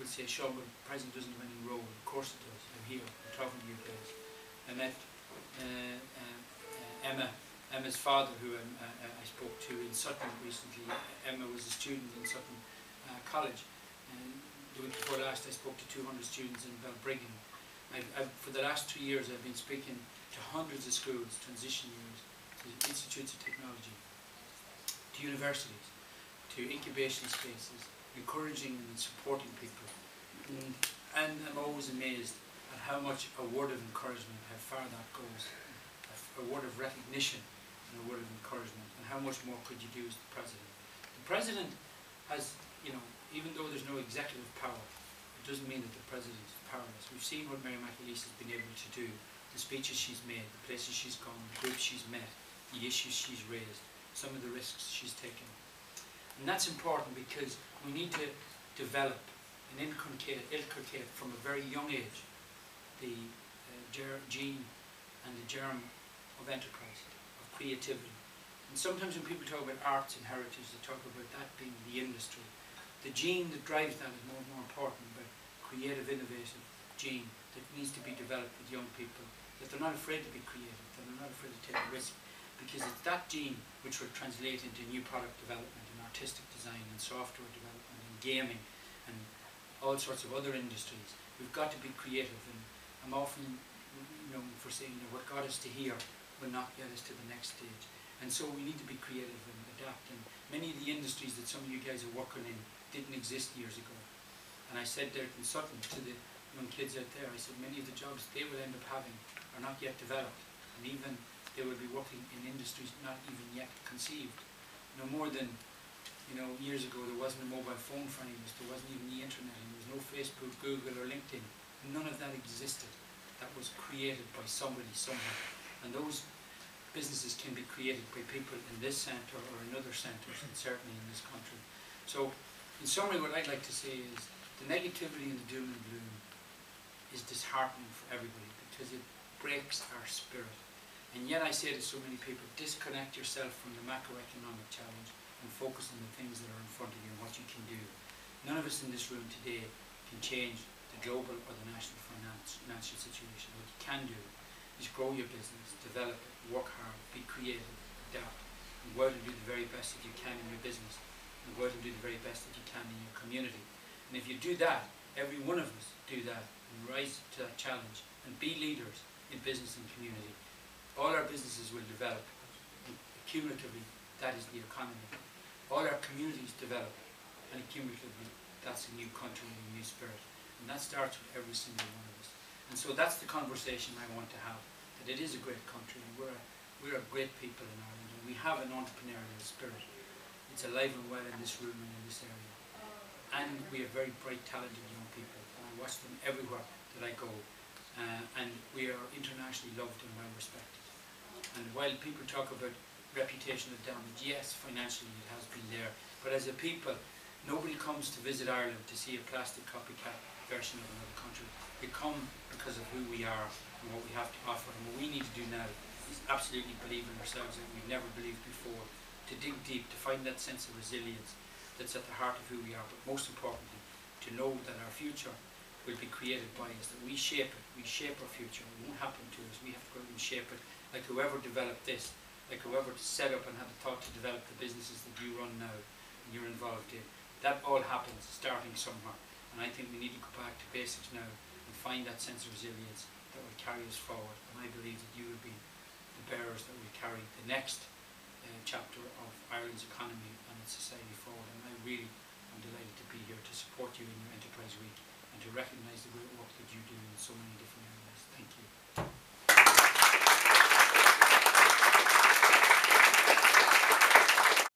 people say, Sean, but the president doesn't have any role. Of course it does. I'm here, I'm talking to you guys. I met Emma's father, who I spoke to in Sutton recently. Emma was a student in Sutton College, and the week before last I spoke to 200 students in Balbriggan. For the last 2 years I've been speaking to hundreds of schools, transition years, to institutes of technology, to universities, to incubation spaces, encouraging and supporting people. And I'm always amazed at how much a word of encouragement, how far that goes, a word of recognition and a word of encouragement, and how much more could you do as the president. The president has, you know, even though there's no executive power, it doesn't mean that the president is powerless. We've seen what Mary McAleese has been able to do, the speeches she's made, the places she's gone, the groups she's met, the issues she's raised, some of the risks she's taken. And that's important because we need to develop and inculcate from a very young age the gene and the germ of enterprise, of creativity. And sometimes when people talk about arts and heritage, they talk about that being the industry. The gene that drives that is more and more important, but creative, innovative gene that needs to be developed with young people, that they're not afraid to be creative, that they're not afraid to take a risk, because it's that gene which will translate into new product development and artistic design and software development and gaming and all sorts of other industries. We've got to be creative, and I'm often known for saying that what got us to here will not get us to the next stage. And so we need to be creative and adapt, and many of the industries that some of you guys are working in didn't exist years ago. And I said there in Sutton to the young kids out there, I said many of the jobs they will end up having are not yet developed, and even they will be working in industries not even yet conceived. No more than, you know, years ago there wasn't a mobile phone for any of us, there wasn't even the internet, and there was no Facebook, Google or LinkedIn. None of that existed. That was created by somebody somewhere. And those businesses can be created by people in this centre or in other centres, and certainly in this country. So, in summary, what I'd like to say is the negativity and the doom and gloom is disheartening for everybody because it breaks our spirit. And yet I say to so many people, disconnect yourself from the macroeconomic challenge and focus on the things that are in front of you and what you can do. None of us in this room today can change the global or the national financial situation. What you can do is grow your business, develop it, work hard, be creative, adapt, and go out and do the very best that you can in your business, and go out and do the very best that you can in your community. And if you do that, every one of us do that, and rise to that challenge, and be leaders in business and community, all our businesses will develop, and cumulatively, that is the economy. All our communities develop, and cumulatively, that's a new country and a new spirit. And that starts with every single one of us. And so that's the conversation I want to have, that it is a great country, and we're a great people in Ireland, and we have an entrepreneurial spirit. It's alive and well in this room and in this area. And we have very bright, talented young people, and I watch them everywhere that I go. And we are internationally loved and well respected. And while people talk about reputational damage, yes, financially it has been there, but as a people, nobody comes to visit Ireland to see a plastic copycat version of another country. They come because of who we are and what we have to offer. And what we need to do now is absolutely believe in ourselves that we've never believed before, to dig deep, to find that sense of resilience that's at the heart of who we are, but most importantly, to know that our future will be created by us, that we shape it, we shape our future. It won't happen to us, we have to go out and shape it, like whoever developed this, like whoever set up and had the thought to develop the businesses that you run now and you're involved in. That all happens starting somewhere, and I think we need to go back to basics now and find that sense of resilience that will carry us forward, and I believe that you will be the bearers that will carry the next chapter of Ireland's economy and its society forward, and I really am delighted to be here to support you in your Enterprise Week and to recognise the great work that you do in so many different areas. Thank you.